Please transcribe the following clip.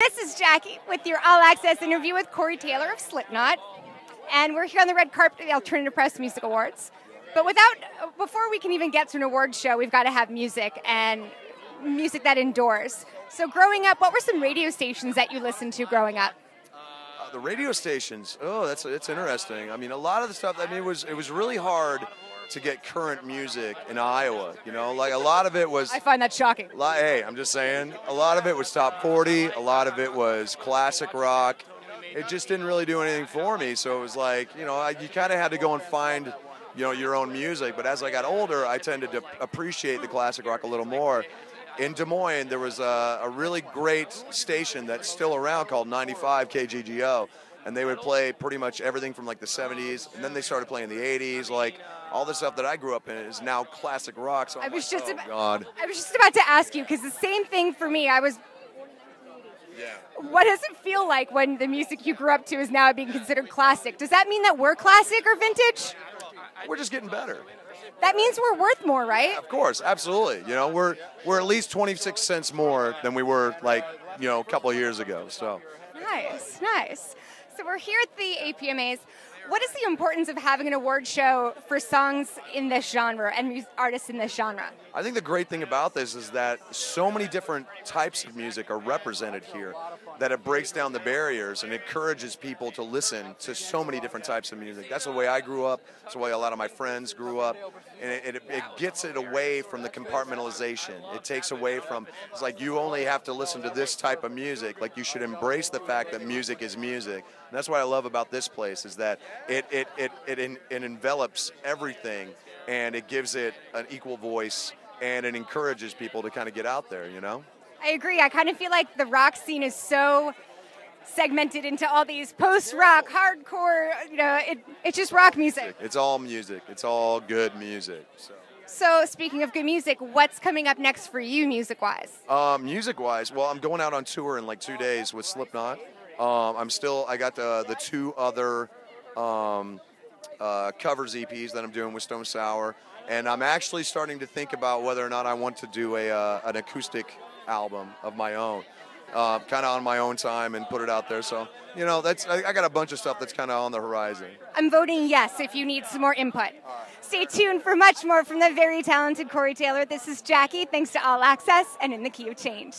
This is Jackie with your All Access interview with Corey Taylor of Slipknot. And we're here on the red carpet of the Alternative Press Music Awards. But before we can even get to an awards show, we've got to have music, and music that endures. So growing up, what were some radio stations that you listened to growing up? The radio stations, it's interesting. I mean, a lot of the stuff, it was really hard to get current music in Iowa. You know, like a lot of it was... I find that shocking. Hey, I'm just saying, a lot of it was top 40, a lot of it was classic rock. It just didn't really do anything for me, so it was like, you kind of had to go and find, your own music. But as I got older, I tended to appreciate the classic rock a little more. In Des Moines, there was a really great station that's still around called 95 KGGO, and they would play pretty much everything from like the 70s, and then they started playing the 80s. Like all the stuff that I grew up in is now classic rock. So I was just about to ask you, because the same thing for me. What does it feel like when the music you grew up to is now being considered classic? Does that mean that we're classic or vintage? We're just getting better. That means we're worth more, right? Of course, absolutely. We're at least 26 cents more than we were a couple of years ago. So nice. So we're here at the APMAs. What is the importance of having an award show for songs in this genre and artists in this genre? I think the great thing about this is that so many different types of music are represented here, that it breaks down the barriers and encourages people to listen to so many different types of music. That's the way I grew up. That's the way a lot of my friends grew up. And it gets it away from the compartmentalization. It takes away from, it's like you only have to listen to this type of music. Like you should embrace the fact that music is music. And that's what I love about this place, is that it envelops everything, and it gives it an equal voice, and it encourages people to kind of get out there, I agree. I kind of feel like the rock scene is so segmented into all these post-rock, hardcore, it's just rock music. It's all music. It's all good music. So speaking of good music, what's coming up next for you music-wise? Music-wise, well, I'm going out on tour in like 2 days with Slipknot. I got the two other covers EPs that I'm doing with Stone Sour, and I'm actually starting to think about whether or not I want to do an acoustic album of my own, kind of on my own time, and put it out there. So, I got a bunch of stuff that's kind of on the horizon. I'm voting yes if you need some more input. Stay tuned for much more from the very talented Corey Taylor. This is Jackie. Thanks to All Access and In the Key of Change.